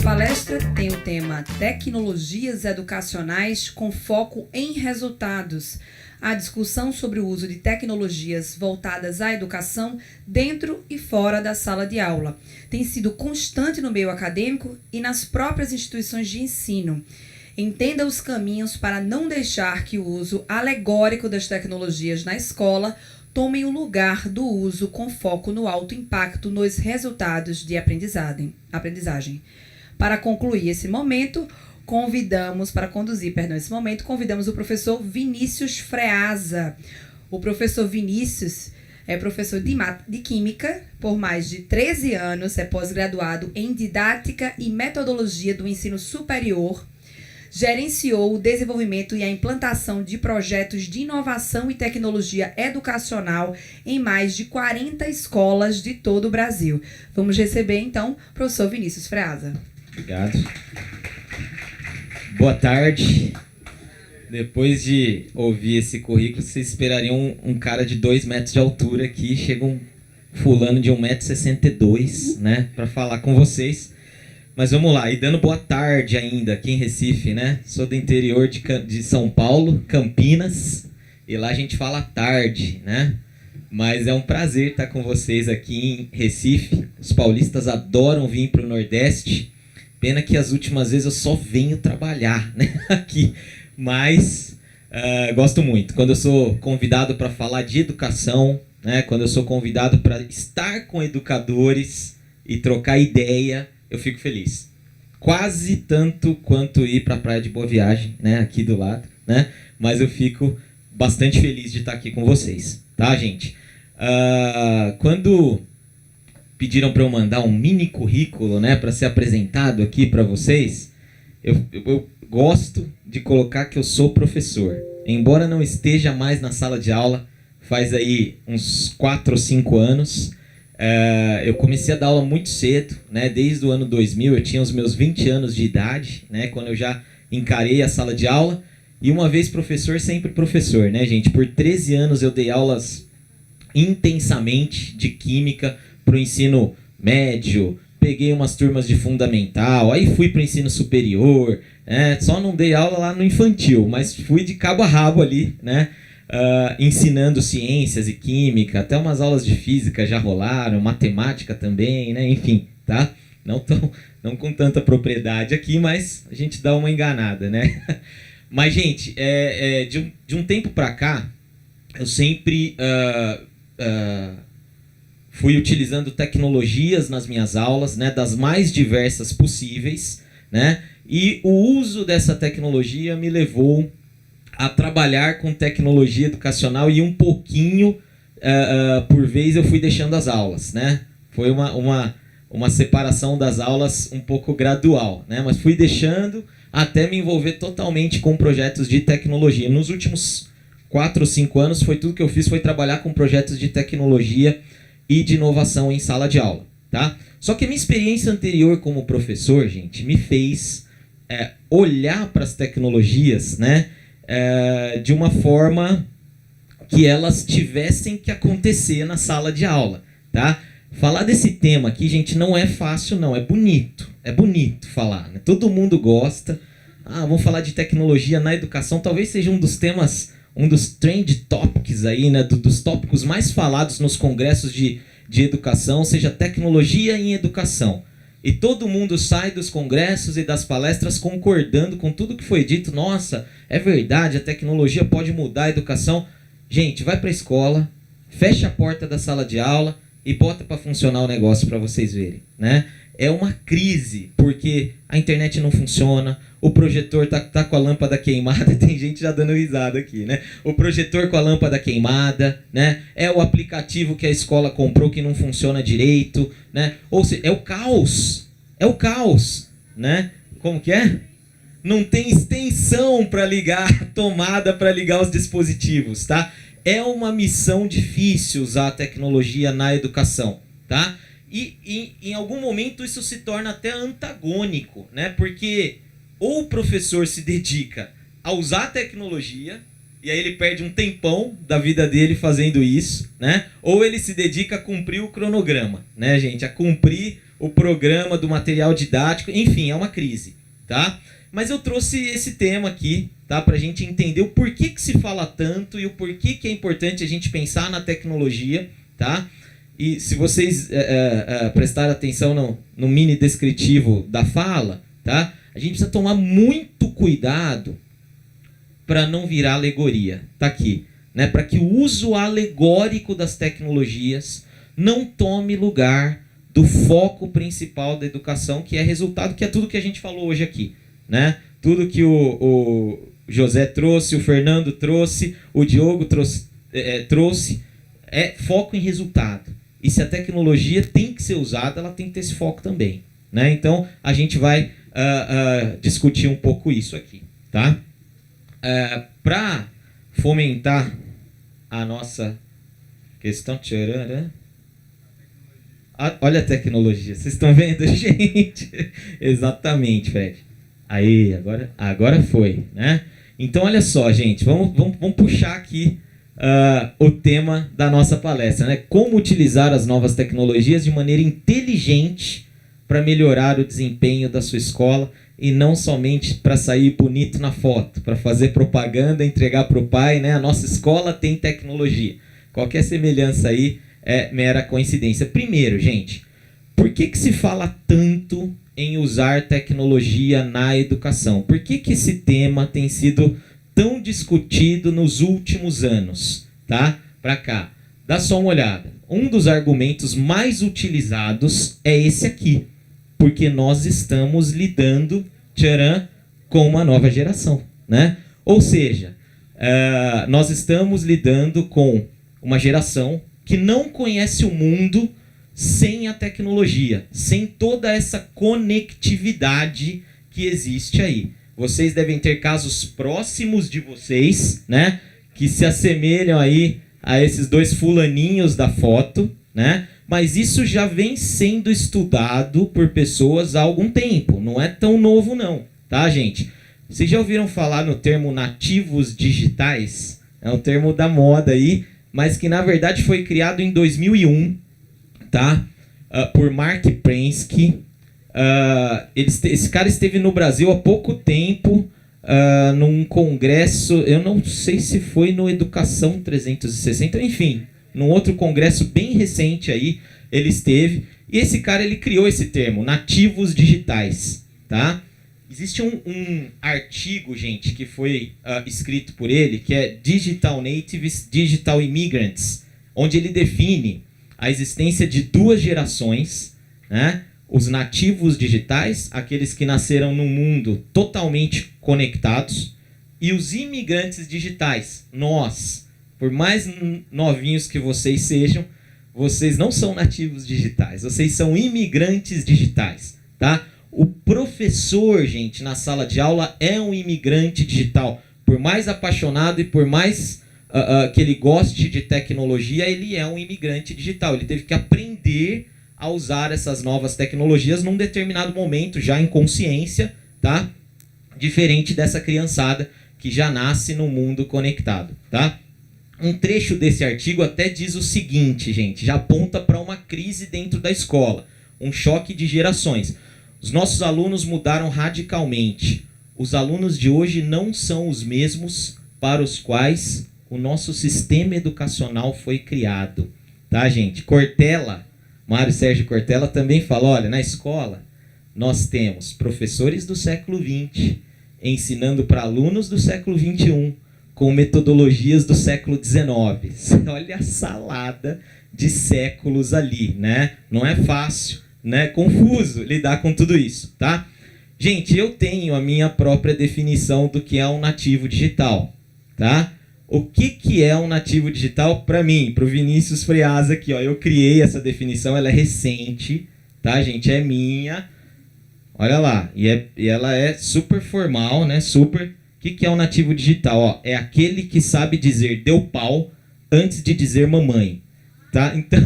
palestra tem o tema Tecnologias Educacionais com foco em resultados. A discussão sobre o uso de tecnologias voltadas à educação dentro e fora da sala de aula tem sido constante no meio acadêmico e nas próprias instituições de ensino. Entenda os caminhos para não deixar que o uso alegórico das tecnologias na escola tomem o lugar do uso com foco no alto impacto nos resultados de aprendizagem. Para concluir esse momento, convidamos o professor Vinícius Freasa. O professor Vinícius é professor de Química por mais de 13 anos, é pós-graduado em Didática e Metodologia do Ensino Superior, gerenciou o desenvolvimento e a implantação de projetos de inovação e tecnologia educacional em mais de 40 escolas de todo o Brasil. Vamos receber, então, o professor Vinícius Freasa. Obrigado. Boa tarde. Depois de ouvir esse currículo, vocês esperariam um cara de 2 metros de altura aqui. Chega um fulano de 1,62 m, né, para falar com vocês. Mas vamos lá, e dando boa tarde ainda aqui em Recife, né? Sou do interior de São Paulo, Campinas, e lá a gente fala tarde, né? Mas é um prazer estar com vocês aqui em Recife. Os paulistas adoram vir para o Nordeste. Pena que as últimas vezes eu só venho trabalhar, né, aqui. Mas gosto muito. Quando eu sou convidado para falar de educação, né? Quando eu sou convidado para estar com educadores e trocar ideia, eu fico feliz. Quase tanto quanto ir para a Praia de Boa Viagem, né, aqui do lado, né? Mas eu fico bastante feliz de estar aqui com vocês, tá, gente? Quando pediram para eu mandar um mini currículo, né, para ser apresentado aqui para vocês, eu gosto de colocar que eu sou professor. Embora não esteja mais na sala de aula, faz aí uns 4 ou 5 anos. Eu comecei a dar aula muito cedo, né? Desde o ano 2000, eu tinha os meus 20 anos de idade, né? Quando eu já encarei a sala de aula. E uma vez professor, sempre professor, né, gente? Por 13 anos eu dei aulas intensamente de química para o ensino médio, peguei umas turmas de fundamental, aí fui para o ensino superior, né? Só não dei aula lá no infantil, mas fui de cabo a rabo ali, né? Ensinando ciências e química, até umas aulas de física já rolaram, matemática também, né? Enfim, tá? Não com tanta propriedade aqui, mas a gente dá uma enganada, né? Mas, gente, de um tempo pra cá, eu sempre fui utilizando tecnologias nas minhas aulas, né? Das mais diversas possíveis, né? E o uso dessa tecnologia me levou a trabalhar com tecnologia educacional e um pouquinho, por vez, eu fui deixando as aulas, né? Foi uma separação das aulas um pouco gradual, né? Mas fui deixando até me envolver totalmente com projetos de tecnologia. Nos últimos 4 ou 5 anos, foi tudo que eu fiz, foi trabalhar com projetos de tecnologia e de inovação em sala de aula, tá? Só que a minha experiência anterior como professor, gente, me fez olhar para as tecnologias, né? De uma forma que elas tivessem que acontecer na sala de aula, tá? Falar desse tema aqui, gente, não é fácil, não. É bonito falar, né? Todo mundo gosta. Vamos falar de tecnologia na educação. Talvez seja um dos temas, um dos trend topics aí, né? Dos tópicos mais falados nos congressos de educação, seja tecnologia em educação. E todo mundo sai dos congressos e das palestras concordando com tudo que foi dito. Nossa, é verdade, a tecnologia pode mudar a educação. Gente, vai para a escola, fecha a porta da sala de aula e bota para funcionar o negócio para vocês verem, né? É uma crise, porque a internet não funciona, o projetor tá com a lâmpada queimada, tem gente já dando risada aqui, né? O projetor com a lâmpada queimada, né? É o aplicativo que a escola comprou que não funciona direito, né? Ou seja, é o caos, né? Como que é? Não tem extensão para ligar a tomada, para ligar os dispositivos, tá? É uma missão difícil usar a tecnologia na educação, tá? E em algum momento isso se torna até antagônico, né? Porque ou o professor se dedica a usar a tecnologia, e aí ele perde um tempão da vida dele fazendo isso, né? Ou ele se dedica a cumprir o cronograma, né, gente? A cumprir o programa do material didático, enfim, é uma crise, tá? Mas eu trouxe esse tema aqui, tá? Para a gente entender o porquê que se fala tanto e o porquê que é importante a gente pensar na tecnologia, tá? E se vocês prestarem atenção no mini descritivo da fala, tá? A gente precisa tomar muito cuidado para não virar alegoria. Tá aqui, né? Para que o uso alegórico das tecnologias não tome lugar do foco principal da educação, que é resultado, que é tudo que a gente falou hoje aqui, né? Tudo que o José trouxe, o Fernando trouxe, o Diogo trouxe é foco em resultado. E se a tecnologia tem que ser usada, ela tem que ter esse foco também, né? Então, a gente vai discutir um pouco isso aqui, tá? Para fomentar a nossa questão... Olha a tecnologia. Vocês estão vendo, gente? Exatamente, Fred. Aí, agora foi, né? Então, olha só, gente. Vamos puxar aqui o tema da nossa palestra, né? Como utilizar as novas tecnologias de maneira inteligente para melhorar o desempenho da sua escola e não somente para sair bonito na foto, para fazer propaganda, entregar para o pai, né? A nossa escola tem tecnologia. Qualquer semelhança aí é mera coincidência. Primeiro, gente, por que se fala tanto em usar tecnologia na educação? Por que esse tema tem sido tão discutido nos últimos anos, tá? Para cá. Dá só uma olhada. Um dos argumentos mais utilizados é esse aqui. Porque nós estamos lidando, com uma nova geração, né? Ou seja, nós estamos lidando com uma geração que não conhece o mundo sem a tecnologia, sem toda essa conectividade que existe aí. Vocês devem ter casos próximos de vocês, né, que se assemelham aí a esses dois fulaninhos da foto, né? Mas isso já vem sendo estudado por pessoas há algum tempo, não é tão novo não, tá, gente? Vocês já ouviram falar no termo nativos digitais? É um termo da moda aí, mas que na verdade foi criado em 2001, tá? Por Mark Prensky. Esse cara esteve no Brasil há pouco tempo, num congresso, eu não sei se foi no Educação 360, enfim, num outro congresso bem recente aí, ele esteve, e esse cara ele criou esse termo, nativos digitais, tá? Existe um artigo, gente, que foi escrito por ele, que é Digital Natives, Digital Immigrants, onde ele define a existência de duas gerações, né? Os nativos digitais, aqueles que nasceram num mundo totalmente conectados, e os imigrantes digitais, nós, por mais novinhos que vocês sejam, vocês não são nativos digitais, vocês são imigrantes digitais, tá? O professor, gente, na sala de aula é um imigrante digital. Por mais apaixonado e por mais que ele goste de tecnologia, ele é um imigrante digital. Ele teve que aprender a usar essas novas tecnologias num determinado momento, já em consciência, tá? Diferente dessa criançada que já nasce no mundo conectado, tá? Um trecho desse artigo até diz o seguinte, gente, já aponta para uma crise dentro da escola, um choque de gerações. Os nossos alunos mudaram radicalmente. Os alunos de hoje não são os mesmos para os quais o nosso sistema educacional foi criado, tá, gente? Cortella, Mário Sérgio Cortella também fala, olha, na escola nós temos professores do século XX ensinando para alunos do século XXI com metodologias do século XIX. Olha a salada de séculos ali, né? Não é fácil, né? Confuso lidar com tudo isso, tá? Gente, eu tenho a minha própria definição do que é um nativo digital, tá? O que é um nativo digital para mim, para o Vinícius Freas aqui, ó. Eu criei essa definição, ela é recente, tá, gente? É minha. Olha lá, e ela é super formal, né? Super. O que é um nativo digital? Ó, é aquele que sabe dizer deu pau antes de dizer mamãe, tá? Então,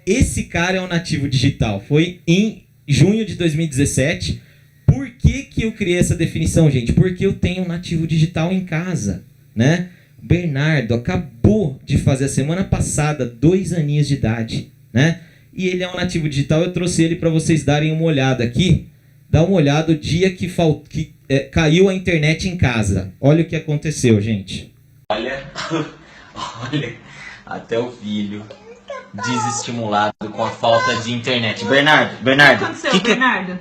esse cara é um nativo digital. Foi em junho de 2017. Por que eu criei essa definição, gente? Porque eu tenho um nativo digital em casa, né? Bernardo acabou de fazer a semana passada 2 aninhos de idade, né? e ele é um nativo digital. Eu trouxe ele para vocês darem uma olhada aqui. Dá uma olhada o dia que caiu a internet em casa. Olha o que aconteceu, gente. Olha, até o filho desestimulado com a falta de internet. Bernardo, O que aconteceu, Bernardo? O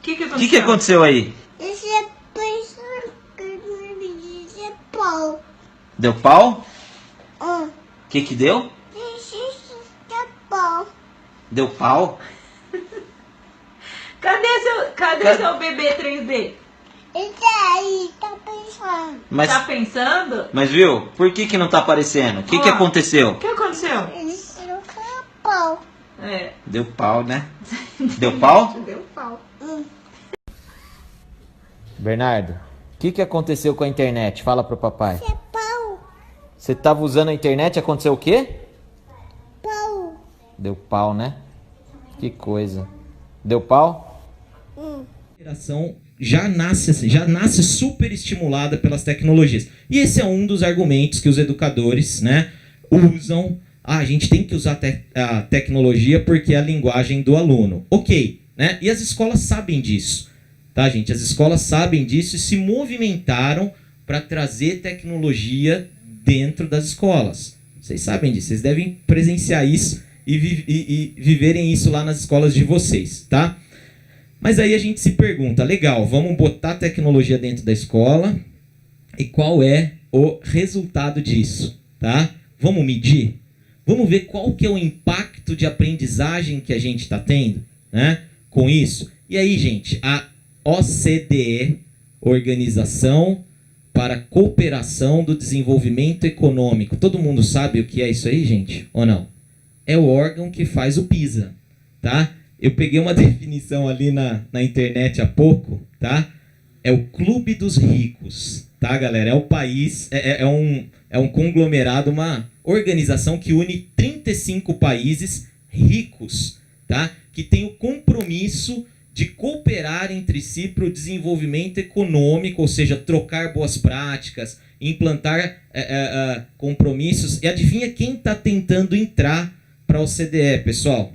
que aconteceu? O que aconteceu aí? Pau. Deu pau? Oh, O que deu? pau. Deu pau? Cadê seu bebê 3D? Esse aí tá pensando. Mas, Tá pensando? mas viu? Por que não tá aparecendo? O que Ó. aconteceu? O que aconteceu? Eles não pau. É. Deu pau, né? Deu pau? Deu pau. Bernardo, o que aconteceu com a internet? Fala pro papai. É pau. Você tava usando a internet, aconteceu o quê? Pau. Deu pau, né? Que coisa. Deu pau? A geração já nasce super estimulada pelas tecnologias. E esse é um dos argumentos que os educadores, né, usam. A gente tem que usar a tecnologia porque é a linguagem do aluno. Ok, né? E as escolas sabem disso, tá, gente? As escolas sabem disso e se movimentaram para trazer tecnologia dentro das escolas. Vocês sabem disso, vocês devem presenciar isso e viverem isso lá nas escolas de vocês, tá? Mas aí a gente se pergunta, legal, vamos botar tecnologia dentro da escola e qual é o resultado disso, tá? Vamos medir? Vamos ver qual que é o impacto de aprendizagem que a gente está tendo, né, com isso. E aí, gente, a OCDE, Organização para a Cooperação do Desenvolvimento Econômico. Todo mundo sabe o que é isso aí, gente? Ou não? É o órgão que faz o PISA, tá? Eu peguei uma definição ali na internet há pouco, tá? É o Clube dos Ricos, tá, galera? É o país, é um conglomerado, uma organização que une 35 países ricos, tá? Que tem o compromisso de cooperar entre si para o desenvolvimento econômico, ou seja, trocar boas práticas, implantar compromissos. E adivinha quem está tentando entrar para a OCDE, pessoal?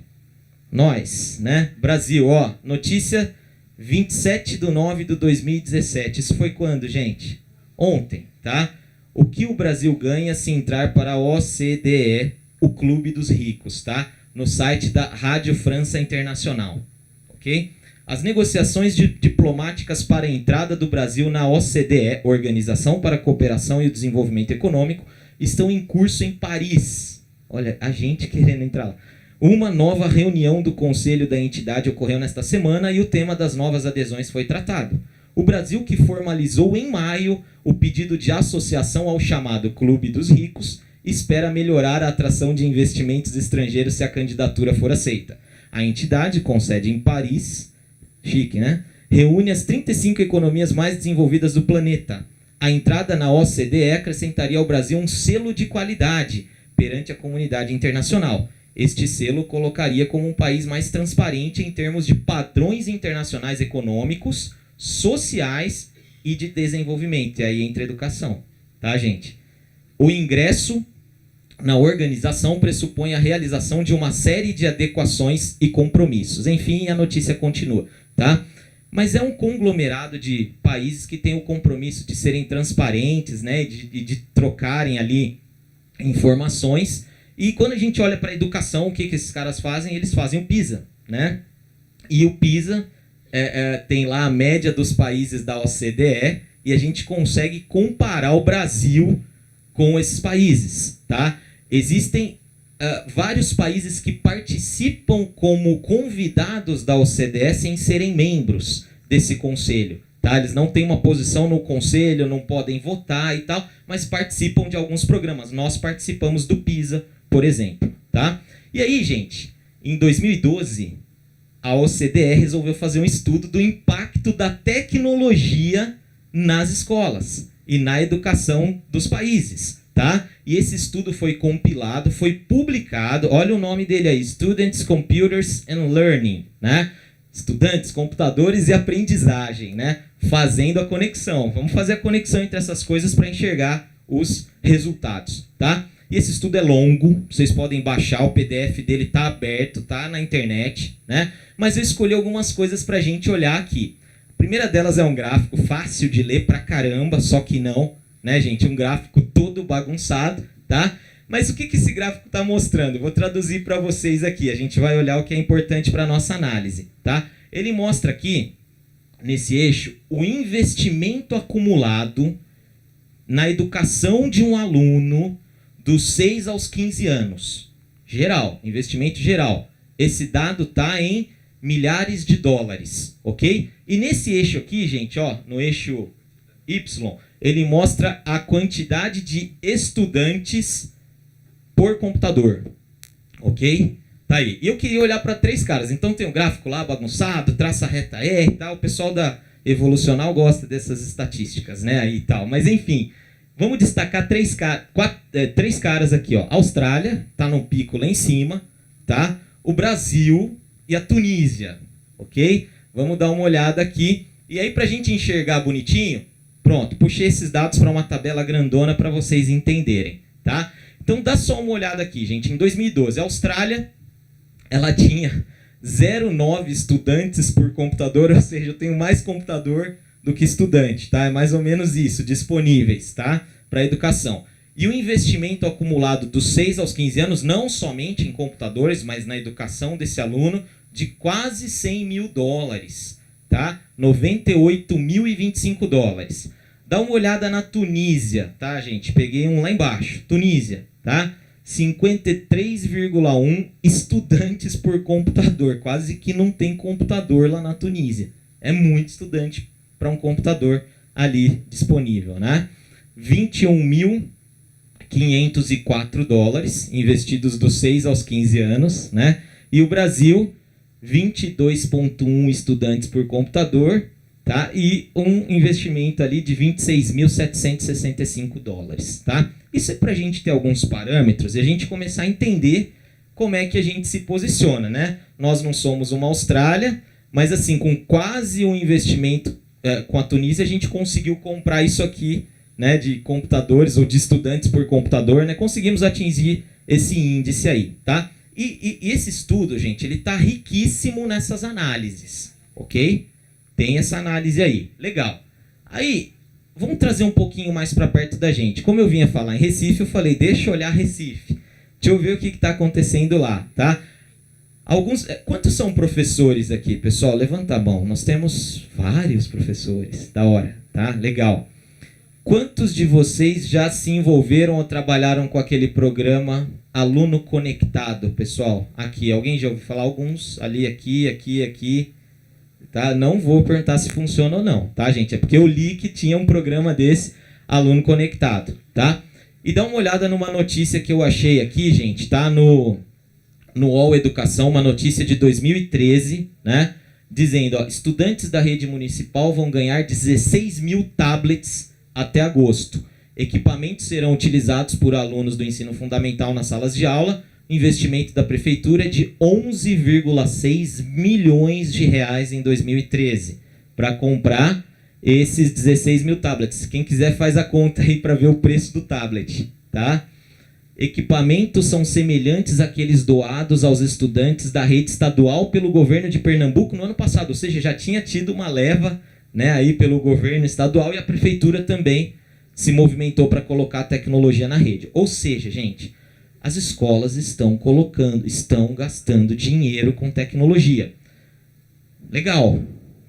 Nós, né? Brasil, ó, notícia 27/9/2017. Isso foi quando, gente? Ontem, tá? O que o Brasil ganha se entrar para a OCDE, o Clube dos Ricos, tá? No site da Rádio França Internacional, ok? As negociações diplomáticas para a entrada do Brasil na OCDE, Organização para a Cooperação e o Desenvolvimento Econômico, estão em curso em Paris. Olha, a gente querendo entrar lá. Uma nova reunião do Conselho da entidade ocorreu nesta semana e o tema das novas adesões foi tratado. O Brasil, que formalizou em maio o pedido de associação ao chamado Clube dos Ricos, espera melhorar a atração de investimentos estrangeiros se a candidatura for aceita. A entidade, com sede em Paris, chique, né? Reúne as 35 economias mais desenvolvidas do planeta. A entrada na OCDE acrescentaria ao Brasil um selo de qualidade perante a comunidade internacional. Este selo colocaria como um país mais transparente em termos de padrões internacionais econômicos, sociais e de desenvolvimento. E aí entra a educação, tá, gente? O ingresso na organização pressupõe a realização de uma série de adequações e compromissos. Enfim, a notícia continua, tá? Mas é um conglomerado de países que têm o compromisso de serem transparentes, né, de trocarem ali informações. E quando a gente olha para a educação, o que esses caras fazem? Eles fazem o PISA, né? E o PISA tem lá a média dos países da OCDE e a gente consegue comparar o Brasil com esses países, tá? Existem vários países que participam como convidados da OCDE sem serem membros desse conselho, tá? Eles não têm uma posição no conselho, não podem votar e tal, mas participam de alguns programas. Nós participamos do PISA, por exemplo, tá? E aí, gente, em 2012, a OCDE resolveu fazer um estudo do impacto da tecnologia nas escolas e na educação dos países, tá? E esse estudo foi compilado, foi publicado, olha o nome dele aí, Students, Computers and Learning, né? Estudantes, computadores e aprendizagem, né? Fazendo a conexão. Vamos fazer a conexão entre essas coisas para enxergar os resultados, tá? E esse estudo é longo, vocês podem baixar, o PDF dele está aberto, tá na internet, né? Mas eu escolhi algumas coisas para a gente olhar aqui. A primeira delas é um gráfico fácil de ler pra caramba, só que não, né, gente? Um gráfico todo bagunçado, tá? Mas o que esse gráfico está mostrando? Eu vou traduzir para vocês aqui, a gente vai olhar o que é importante para a nossa análise, tá? Ele mostra aqui, nesse eixo, o investimento acumulado na educação de um aluno dos 6 aos 15 anos. Geral, investimento geral. Esse dado está em milhares de dólares, ok? E nesse eixo aqui, gente, ó, no eixo Y, ele mostra a quantidade de estudantes por computador, ok? Tá aí. E eu queria olhar para 3 caras. Então tem um gráfico lá bagunçado, traça reta R e tal. O pessoal da Evolucional gosta dessas estatísticas, né? Aí e tal. Mas enfim, vamos destacar 3 caras aqui, ó. Austrália, tá no pico lá em cima, tá? O Brasil e a Tunísia, ok? Vamos dar uma olhada aqui. E aí, pra gente enxergar bonitinho, pronto, puxei esses dados para uma tabela grandona para vocês entenderem, tá? Então dá só uma olhada aqui, gente. Em 2012, a Austrália, ela tinha 0,9 estudantes por computador, ou seja, eu tenho mais computador do que estudante, tá? É mais ou menos isso, disponíveis, tá? Para educação. E o investimento acumulado dos 6 aos 15 anos, não somente em computadores, mas na educação desse aluno, de quase 100 mil dólares, tá? 98.025 dólares. Dá uma olhada na Tunísia, tá, gente? Peguei um lá embaixo. Tunísia, tá? 53,1 estudantes por computador. Quase que não tem computador lá na Tunísia. É muito estudante para um computador ali disponível, né? 21.504 dólares investidos dos 6 aos 15 anos, né? E o Brasil, 22,1 estudantes por computador, tá? E um investimento ali de 26.765 dólares, tá? Isso é para a gente ter alguns parâmetros e a gente começar a entender como é que a gente se posiciona, né? Nós não somos uma Austrália, mas assim, com quase um investimento com a Tunísia, a gente conseguiu comprar isso aqui, né? De computadores ou de estudantes por computador, né? Conseguimos atingir esse índice aí, tá? E esse estudo, gente, ele está riquíssimo nessas análises, ok? Tem essa análise aí. Legal. Aí, vamos trazer um pouquinho mais para perto da gente. Como eu vinha falar em Recife, eu falei, deixa eu olhar Recife. Deixa eu ver o que está acontecendo lá, tá? Quantos são professores aqui, pessoal? Levanta a mão. Nós temos vários professores. Da hora, tá? Legal. Quantos de vocês já se envolveram ou trabalharam com aquele programa Aluno Conectado, pessoal? Aqui, alguém já ouviu falar? Alguns, ali, aqui. Tá? Não vou perguntar se funciona ou não, tá, gente? É porque eu li que tinha um programa desse, Aluno Conectado, tá? E dá uma olhada numa notícia que eu achei aqui, gente, tá? No UOL Educação, uma notícia de 2013, né? Dizendo, ó, estudantes da rede municipal vão ganhar 16 mil tablets até agosto. Equipamentos serão utilizados por alunos do ensino fundamental nas salas de aula. O investimento da prefeitura é de 11,6 milhões de reais em 2013 para comprar esses 16 mil tablets. Quem quiser faz a conta aí para ver o preço do tablet, tá? Equipamentos são semelhantes àqueles doados aos estudantes da rede estadual pelo governo de Pernambuco no ano passado, ou seja, já tinha tido uma leva, né, aí pelo governo estadual e a prefeitura também se movimentou para colocar a tecnologia na rede. Ou seja, gente, as escolas estão gastando dinheiro com tecnologia. Legal.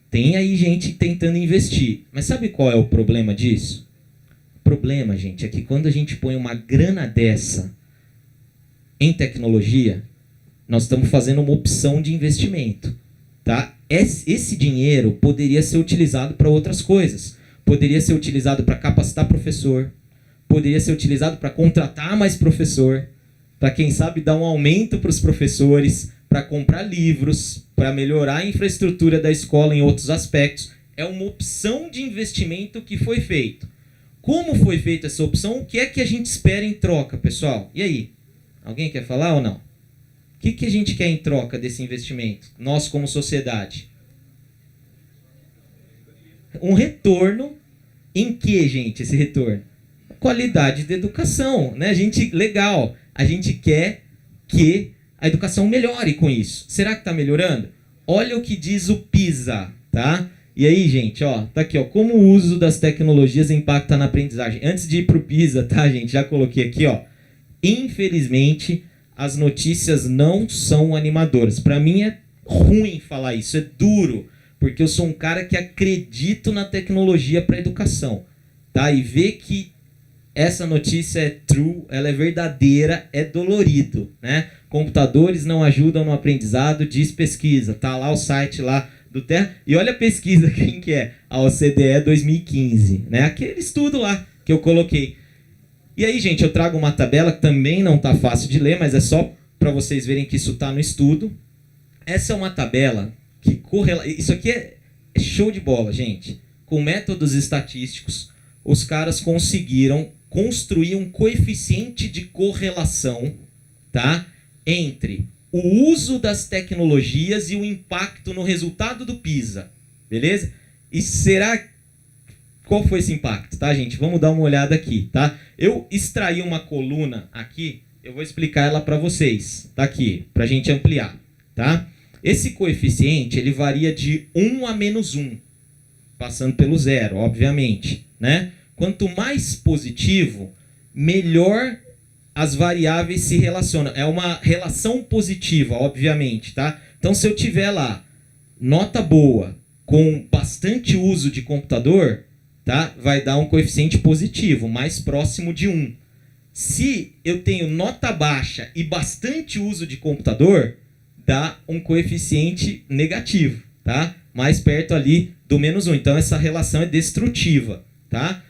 Tem aí gente tentando investir. Mas sabe qual é o problema disso? O problema, gente, é que quando a gente põe uma grana dessa em tecnologia, nós estamos fazendo uma opção de investimento, tá? Esse dinheiro poderia ser utilizado para outras coisas. Poderia ser utilizado para capacitar professor, poderia ser utilizado para contratar mais professor, para quem sabe dar um aumento para os professores, para comprar livros, para melhorar a infraestrutura da escola em outros aspectos. É uma opção de investimento que foi feito. Como foi feita essa opção? O que é que a gente espera em troca, pessoal? E aí? Alguém quer falar ou não? O que a gente quer em troca desse investimento? Nós como sociedade. Um retorno em que, gente, esse retorno? qualidade da educação, né? Legal, a gente quer que a educação melhore com isso. Será que está melhorando? Olha o que diz o PISA, tá? E aí, gente, ó, tá aqui, ó, como o uso das tecnologias impacta na aprendizagem. Antes de ir pro PISA, tá, gente, já coloquei aqui, ó. Infelizmente, as notícias não são animadoras. Para mim é ruim falar isso, é duro, porque eu sou um cara que acredito na tecnologia para educação, tá? E ver que essa notícia é true, ela é verdadeira, é dolorido, né? Computadores não ajudam no aprendizado, diz pesquisa. Tá lá o site lá do Terra. E olha a pesquisa, quem que é? A OCDE 2015, né? Aquele estudo lá que eu coloquei. E aí, gente, eu trago uma tabela que também não tá fácil de ler, mas é só para vocês verem que isso tá no estudo. Essa é uma tabela que correla... Isso aqui é show de bola, gente. Com métodos estatísticos, os caras conseguiram construir um coeficiente de correlação, tá? Entre o uso das tecnologias e o impacto no resultado do PISA, beleza? E qual foi esse impacto, tá, gente? Vamos dar uma olhada aqui, tá? Eu extraí uma coluna aqui, eu vou explicar ela para vocês, tá aqui, pra gente ampliar, tá? Esse coeficiente, ele varia de 1 a -1, passando pelo 0, obviamente, né? Quanto mais positivo, melhor as variáveis se relacionam. É uma relação positiva, obviamente, tá? Então, se eu tiver lá nota boa com bastante uso de computador, tá? Vai dar um coeficiente positivo, mais próximo de 1. Se eu tenho nota baixa e bastante uso de computador, dá um coeficiente negativo, tá? Mais perto ali do -1. Então, essa relação é destrutiva, tá?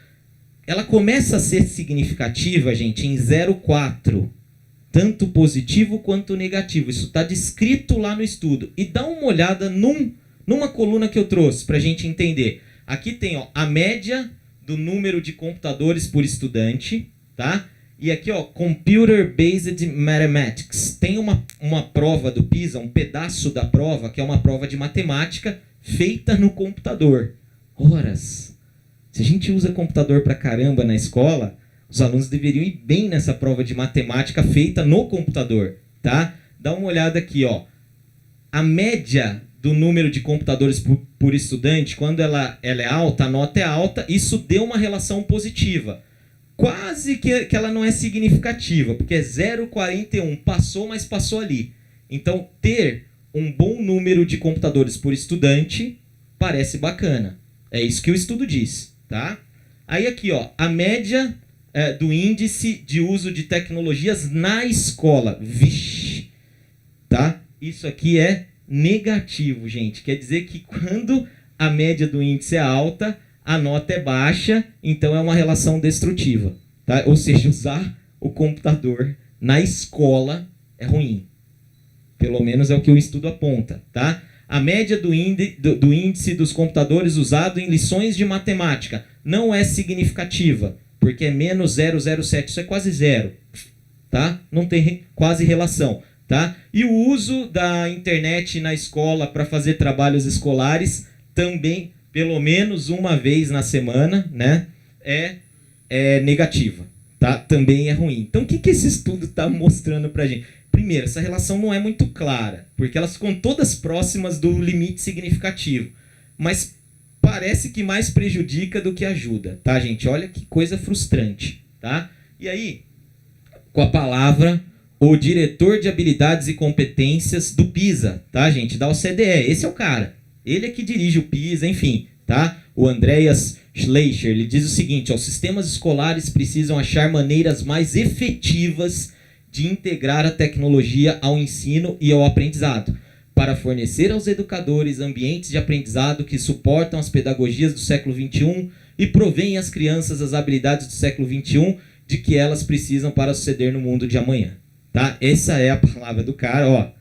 Ela começa a ser significativa, gente, em 0,4. Tanto positivo quanto negativo. Isso está descrito lá no estudo. E dá uma olhada numa coluna que eu trouxe para a gente entender. Aqui tem, ó, a média do número de computadores por estudante, tá? E aqui, ó, Computer Based Mathematics. Tem uma prova do PISA, um pedaço da prova, que é uma prova de matemática feita no computador. Horas. Se a gente usa computador pra caramba na escola, os alunos deveriam ir bem nessa prova de matemática feita no computador, tá? Dá uma olhada aqui, ó. A média do número de computadores por estudante, quando ela é alta, a nota é alta, isso deu uma relação positiva. Quase que ela não é significativa, porque é 0,41, passou, mas passou ali. Então, ter um bom número de computadores por estudante parece bacana. É isso que o estudo diz. Tá? Aí aqui, ó, a média do índice de uso de tecnologias na escola. Vixe, tá? Isso aqui é negativo, gente. Quer dizer que quando a média do índice é alta, a nota é baixa, então é uma relação destrutiva. Tá? Ou seja, usar o computador na escola é ruim. Pelo menos é o que o estudo aponta, tá? A média do índice dos computadores usado em lições de matemática não é significativa, porque é menos 0,07, isso é quase zero, tá? Não tem quase relação, tá? E o uso da internet na escola para fazer trabalhos escolares também, pelo menos uma vez na semana, né? É negativa, tá? Também é ruim. Então, o que esse estudo está mostrando para a gente? Primeiro, essa relação não é muito clara, porque elas ficam todas próximas do limite significativo. Mas parece que mais prejudica do que ajuda, tá, gente? Olha que coisa frustrante, tá? E aí, com a palavra, o diretor de habilidades e competências do PISA, tá, gente? Da OCDE. Esse é o cara. Ele é que dirige o PISA, enfim, tá? O Andreas Schleicher, ele diz o seguinte, ó, os sistemas escolares precisam achar maneiras mais efetivas de integrar a tecnologia ao ensino e ao aprendizado, para fornecer aos educadores ambientes de aprendizado que suportam as pedagogias do século XXI e provêm às crianças as habilidades do século XXI de que elas precisam para suceder no mundo de amanhã. Tá? Essa é a palavra do cara, ó.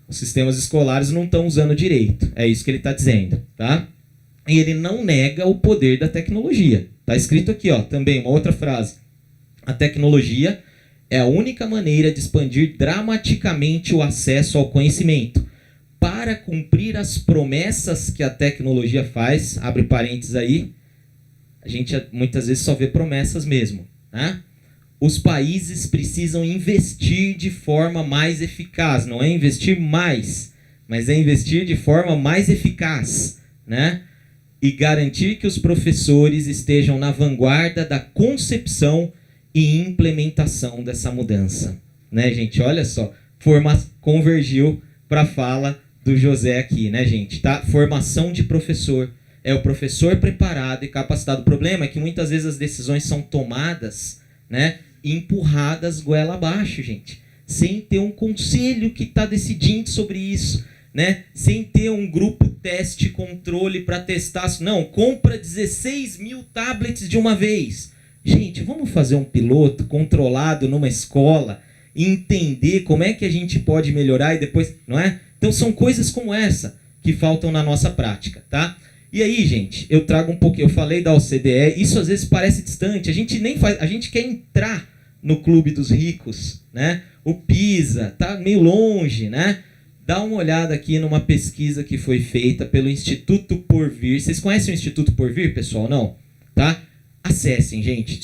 Os sistemas escolares não estão usando direito, é isso que ele está dizendo, tá? E ele não nega o poder da tecnologia. Tá escrito aqui, ó, também uma outra frase. A tecnologia é a única maneira de expandir dramaticamente o acesso ao conhecimento. Para cumprir as promessas que a tecnologia faz, abre parênteses aí, a gente muitas vezes só vê promessas mesmo, né? Os países precisam investir de forma mais eficaz, não é investir mais, mas é investir de forma mais eficaz, né? E garantir que os professores estejam na vanguarda da concepção e implementação dessa mudança, né, gente? Olha só, convergiu para a fala do José aqui, né, gente? Tá? Formação de professor. É o professor preparado e capacitado. O problema é que muitas vezes as decisões são tomadas, né, empurradas goela abaixo, gente. Sem ter um conselho que está decidindo sobre isso, né? Sem ter um grupo teste controle para testar. Não, compra 16 mil tablets de uma vez. Gente, vamos fazer um piloto controlado numa escola e entender como é que a gente pode melhorar e depois, não é? Então são coisas como essa que faltam na nossa prática, tá? E aí, gente, eu trago um pouquinho, eu falei da OCDE, isso às vezes parece distante, a gente nem faz, a gente quer entrar no clube dos ricos, né? O PISA tá meio longe, né? Dá uma olhada aqui numa pesquisa que foi feita pelo Instituto Porvir. Vocês conhecem o Instituto Porvir, pessoal? Não? Tá? Acessem, gente.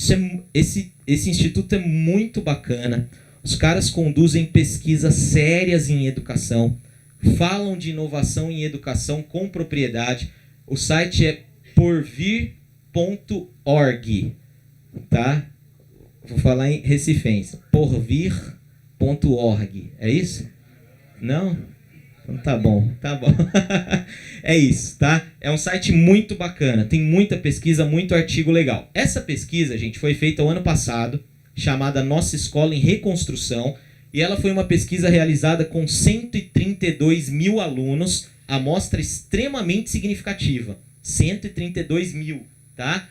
Esse instituto é muito bacana. Os caras conduzem pesquisas sérias em educação, falam de inovação em educação com propriedade. O site é porvir.org, tá? Vou falar em recifense. porvir.org. É isso? Não? Então tá bom, tá bom. É isso, tá? É um site muito bacana, tem muita pesquisa, muito artigo legal. Essa pesquisa, gente, foi feita o ano passado, chamada Nossa Escola em Reconstrução, e ela foi uma pesquisa realizada com 132 mil alunos, amostra extremamente significativa. 132 mil, tá?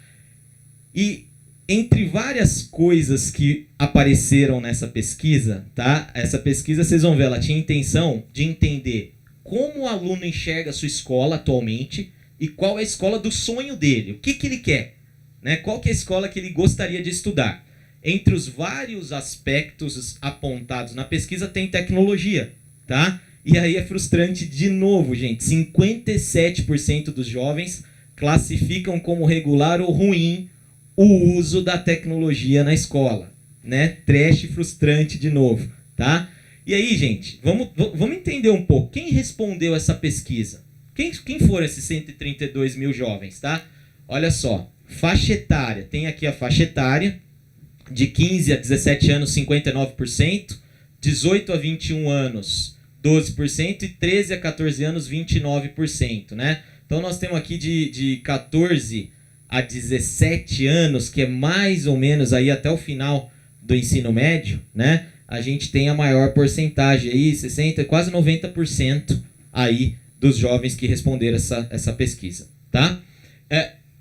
E entre várias coisas que apareceram nessa pesquisa, tá? Essa pesquisa, vocês vão ver, ela tinha a intenção de entender como o aluno enxerga a sua escola atualmente e qual é a escola do sonho dele, o que ele quer, né? Qual que é a escola que ele gostaria de estudar. Entre os vários aspectos apontados na pesquisa tem tecnologia, tá? E aí é frustrante de novo, gente. 57% dos jovens classificam como regular ou ruim o uso da tecnologia na escola, né? Trash frustrante de novo, tá? E aí, gente, vamos entender um pouco. Quem respondeu essa pesquisa? Quem foram esses 132 mil jovens, tá? Olha só, faixa etária. Tem aqui a faixa etária, de 15 a 17 anos, 59%, 18 a 21 anos, 12%, e 13 a 14 anos, 29%, né? Então nós temos aqui de 14 a 17 anos, que é mais ou menos aí até o final do ensino médio, né? A gente tem a maior porcentagem aí, 60, quase 90% aí dos jovens que responderam essa pesquisa, tá?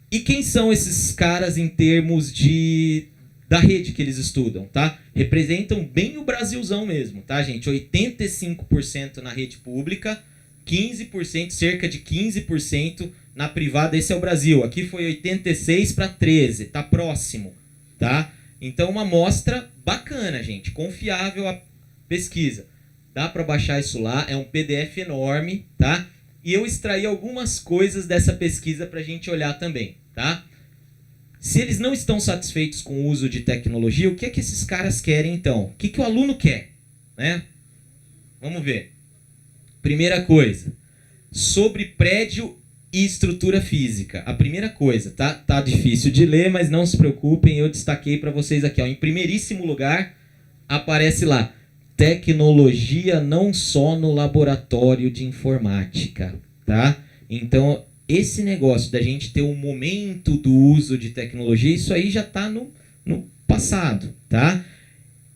E quem são esses caras em termos da rede que eles estudam, tá? Representam bem o Brasilzão mesmo, tá, gente? 85% na rede pública, 15%, cerca de 15% na privada. Esse é o Brasil. Aqui foi 86 para 13, tá próximo, tá? Então uma amostra bacana, gente, confiável a pesquisa. Dá para baixar isso lá, é um PDF enorme, tá? E eu extraí algumas coisas dessa pesquisa para a gente olhar também, tá? Se eles não estão satisfeitos com o uso de tecnologia, o que é que esses caras querem então? O que que o aluno quer, né? Vamos ver. Primeira coisa, sobre prédio e estrutura física. A primeira coisa, tá difícil de ler, mas não se preocupem, eu destaquei para vocês aqui, ó. Em primeiríssimo lugar, aparece lá, tecnologia não só no laboratório de informática, tá? Então, esse negócio da gente ter um momento do uso de tecnologia, isso aí já está no passado, tá?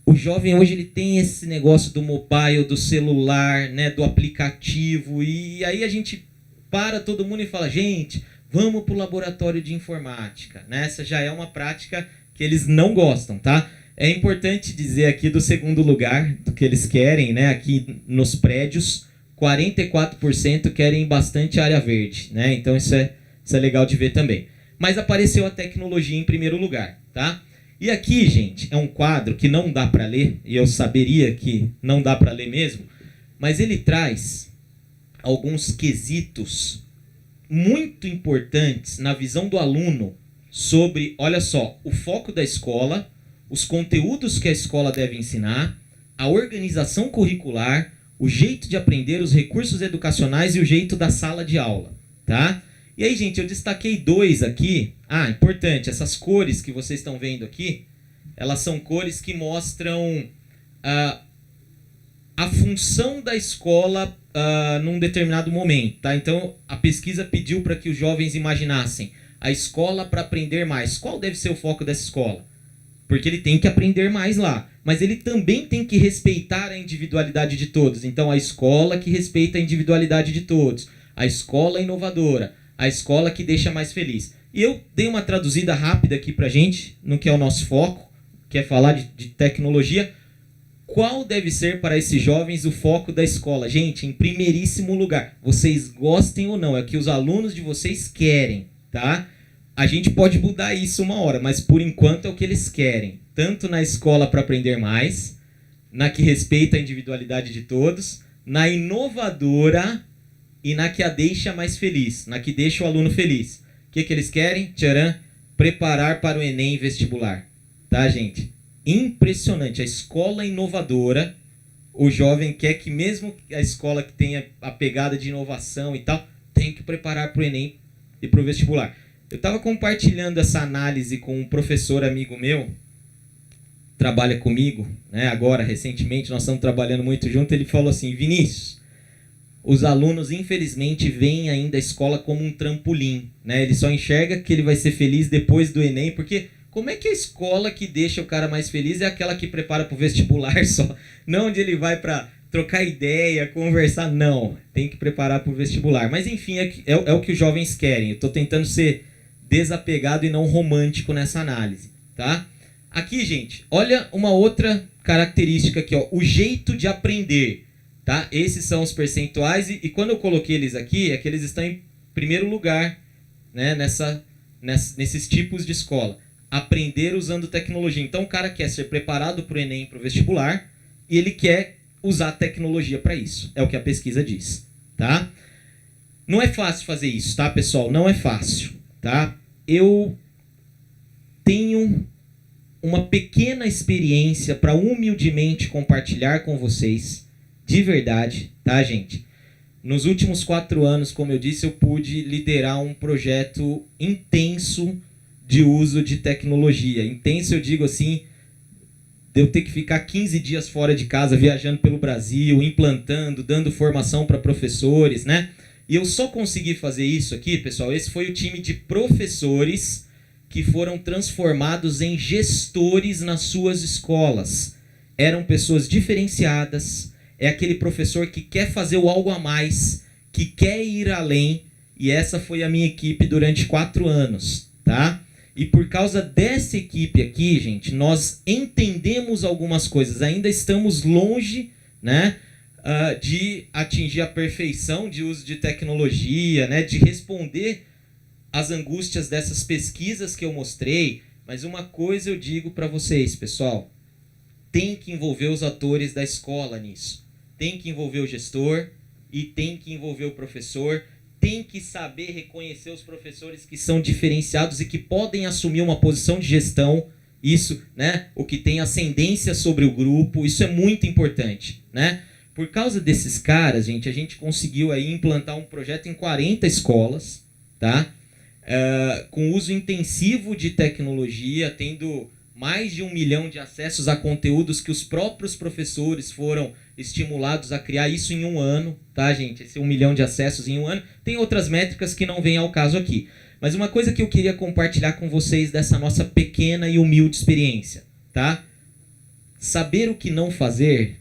O jovem hoje ele tem esse negócio do mobile, do celular, né, do aplicativo, e aí a gente para todo mundo e fala, gente, vamos para o laboratório de informática, né? Essa já é uma prática que eles não gostam, tá? É importante dizer aqui do segundo lugar, do que eles querem, né? Aqui nos prédios, 44% querem bastante área verde, né? Então isso é legal de ver também. Mas apareceu a tecnologia em primeiro lugar, tá? E aqui, gente, é um quadro que não dá para ler, e eu saberia que não dá para ler mesmo, mas ele traz alguns quesitos muito importantes na visão do aluno sobre, olha só, o foco da escola, os conteúdos que a escola deve ensinar, a organização curricular, o jeito de aprender, os recursos educacionais e o jeito da sala de aula, tá? E aí, gente, eu destaquei 2 aqui. Ah, importante, essas cores que vocês estão vendo aqui, elas são cores que mostram a função da escola num determinado momento, tá? Então, a pesquisa pediu para que os jovens imaginassem a escola para aprender mais. Qual deve ser o foco dessa escola? Porque ele tem que aprender mais lá, mas ele também tem que respeitar a individualidade de todos. Então, a escola que respeita a individualidade de todos, a escola inovadora, a escola que deixa mais feliz. E eu dei uma traduzida rápida aqui pra gente, no que é o nosso foco, que é falar de tecnologia. Qual deve ser para esses jovens o foco da escola? Gente, em primeiríssimo lugar, vocês gostem ou não, é o que os alunos de vocês querem, tá? A gente pode mudar isso uma hora, mas por enquanto é o que eles querem. Tanto na escola para aprender mais, na que respeita a individualidade de todos, na inovadora e na que a deixa mais feliz, na que deixa o aluno feliz. O que eles querem? Tcharam, preparar para o Enem vestibular. Tá, gente? Impressionante. A escola inovadora, o jovem quer que mesmo a escola que tenha a pegada de inovação e tal, tem que preparar para o Enem e para o vestibular. Eu estava compartilhando essa análise com um professor amigo meu, trabalha comigo, né? Agora, recentemente, nós estamos trabalhando muito junto. Ele falou assim: Vinícius, os alunos, infelizmente, veem ainda a escola como um trampolim, né? Ele só enxerga que ele vai ser feliz depois do Enem, porque como é que a escola que deixa o cara mais feliz é aquela que prepara para o vestibular só? Não onde ele vai para trocar ideia, conversar, não. Tem que preparar para o vestibular. Mas, enfim, é o que os jovens querem. Eu estou tentando ser desapegado e não romântico nessa análise, tá? Aqui, gente, olha uma outra característica aqui, ó, o jeito de aprender, tá? Esses são os percentuais e quando eu coloquei eles aqui, é que eles estão em primeiro lugar, né, nesses tipos de escola. Aprender usando tecnologia. Então, o cara quer ser preparado para o Enem, para o vestibular, e ele quer usar tecnologia para isso. É o que a pesquisa diz, tá? Não é fácil fazer isso, tá, pessoal? Não é fácil. Tá? Eu tenho uma pequena experiência para humildemente compartilhar com vocês, de verdade, tá, gente? Nos últimos 4 anos, como eu disse, eu pude liderar um projeto intenso de uso de tecnologia. Intenso, eu digo assim, de eu ter que ficar 15 dias fora de casa, viajando pelo Brasil, implantando, dando formação para professores, né? E eu só consegui fazer isso aqui, pessoal, esse foi o time de professores que foram transformados em gestores nas suas escolas. Eram pessoas diferenciadas, é aquele professor que quer fazer o algo a mais, que quer ir além, e essa foi a minha equipe durante 4 anos, tá? E por causa dessa equipe aqui, gente, nós entendemos algumas coisas, ainda estamos longe, né? De atingir a perfeição de uso de tecnologia, né, de responder às angústias dessas pesquisas que eu mostrei. Mas uma coisa eu digo para vocês, pessoal, tem que envolver os atores da escola nisso. Tem que envolver o gestor e tem que envolver o professor. Tem que saber reconhecer os professores que são diferenciados e que podem assumir uma posição de gestão. Isso, né, o que tem ascendência sobre o grupo, isso é muito importante, né? Por causa desses caras, gente, a gente conseguiu aí implantar um projeto em 40 escolas, tá? Com uso intensivo de tecnologia, tendo mais de 1 milhão de acessos a conteúdos que os próprios professores foram estimulados a criar, isso em 1 ano, tá, gente? Esse 1 milhão de acessos em 1 ano. Tem outras métricas que não vêm ao caso aqui. Mas uma coisa que eu queria compartilhar com vocês dessa nossa pequena e humilde experiência, tá? Saber o que não fazer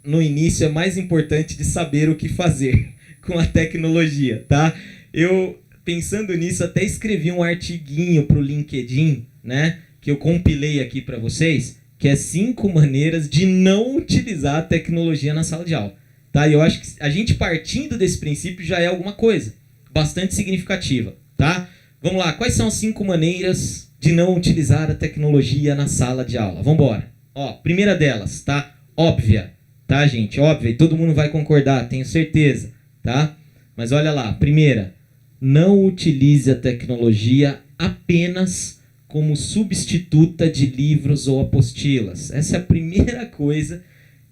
no início é mais importante de saber o que fazer com a tecnologia, tá? Eu, pensando nisso, até escrevi um artiguinho para o LinkedIn, né? Que eu compilei aqui para vocês, que é 5 maneiras de não utilizar a tecnologia na sala de aula, tá? E eu acho que a gente partindo desse princípio já é alguma coisa bastante significativa, tá? Vamos lá, quais são as 5 maneiras de não utilizar a tecnologia na sala de aula? Vamos embora. Ó, primeira delas, tá? Óbvia. Tá, gente? Óbvio, e todo mundo vai concordar, tenho certeza, tá? Mas olha lá, primeira, não utilize a tecnologia apenas como substituta de livros ou apostilas. Essa é a primeira coisa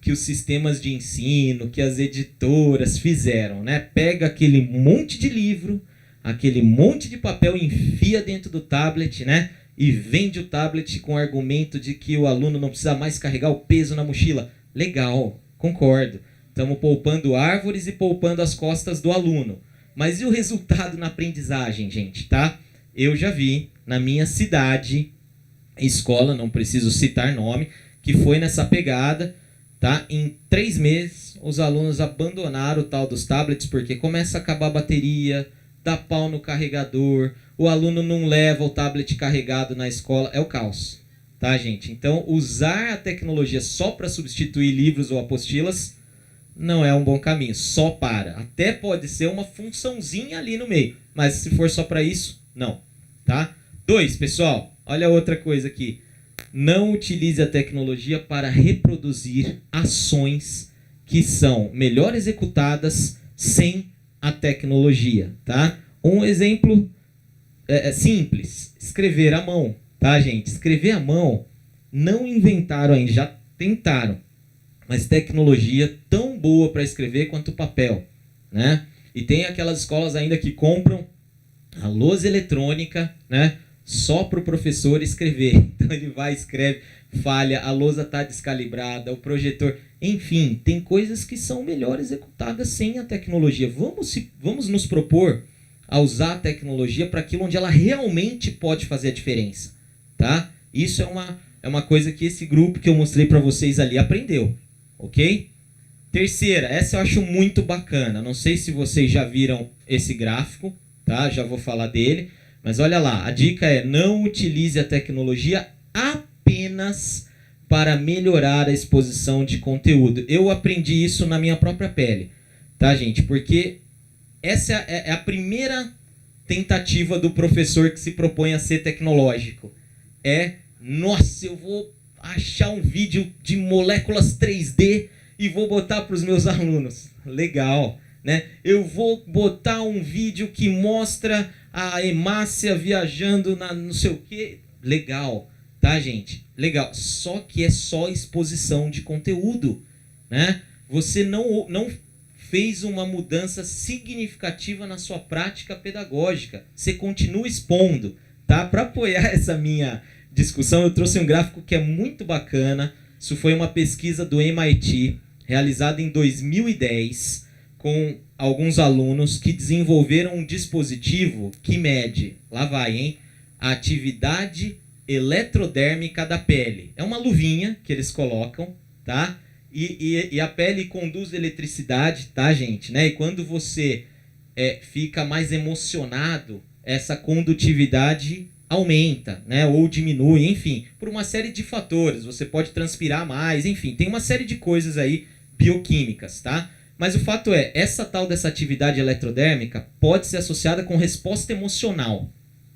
que os sistemas de ensino, que as editoras fizeram, né? Pega aquele monte de livro, aquele monte de papel, enfia dentro do tablet, né? E vende o tablet com o argumento de que o aluno não precisa mais carregar o peso na mochila. Legal, concordo. Estamos poupando árvores e poupando as costas do aluno. Mas e o resultado na aprendizagem, gente, tá? Eu já vi na minha cidade, escola, não preciso citar nome, que foi nessa pegada, tá? Em 3 meses, os alunos abandonaram o tal dos tablets porque começa a acabar a bateria, dá pau no carregador, o aluno não leva o tablet carregado na escola, é o caos, tá, gente? Então, usar a tecnologia só para substituir livros ou apostilas não é um bom caminho, só para. Até pode ser uma funçãozinha ali no meio, mas se for só para isso, não, tá? 2, pessoal, olha outra coisa aqui. Não utilize a tecnologia para reproduzir ações que são melhor executadas sem a tecnologia, tá? Um exemplo simples, escrever à mão, tá, gente? Escrever à mão, não inventaram ainda, já tentaram, mas tecnologia tão boa para escrever quanto o papel, né? E tem aquelas escolas ainda que compram a lousa eletrônica, né? Só para o professor escrever. Então ele vai, escreve, falha, a lousa está descalibrada, o projetor... Enfim, tem coisas que são melhor executadas sem a tecnologia. Vamos nos propor a usar a tecnologia para aquilo onde ela realmente pode fazer a diferença, tá? Isso é uma coisa que esse grupo que eu mostrei para vocês ali aprendeu, ok? Terceira, essa eu acho muito bacana. Não sei se vocês já viram esse gráfico, tá? Já vou falar dele. Mas olha lá, a dica é: não utilize a tecnologia apenas para melhorar a exposição de conteúdo. Eu aprendi isso na minha própria pele, tá, gente? Porque essa é a primeira tentativa do professor que se propõe a ser tecnológico. Nossa, eu vou achar um vídeo de moléculas 3D e vou botar para os meus alunos. Legal, né? Eu vou botar um vídeo que mostra a hemácia viajando na não sei o quê. Legal, tá, gente? Legal. Só que é só exposição de conteúdo, né? Você não fez uma mudança significativa na sua prática pedagógica. Você continua expondo, tá? Para apoiar essa minha discussão, eu trouxe um gráfico que é muito bacana. Isso foi uma pesquisa do MIT, realizada em 2010, com alguns alunos que desenvolveram um dispositivo que mede, lá vai, hein? A atividade eletrodérmica da pele. É uma luvinha que eles colocam, tá? E a pele conduz eletricidade, tá, gente? Né? E quando você fica mais emocionado, essa condutividade aumenta, né? Ou diminui, enfim, por uma série de fatores. Você pode transpirar mais, enfim, tem uma série de coisas aí bioquímicas, tá? Mas o fato é, essa tal dessa atividade eletrodérmica pode ser associada com resposta emocional,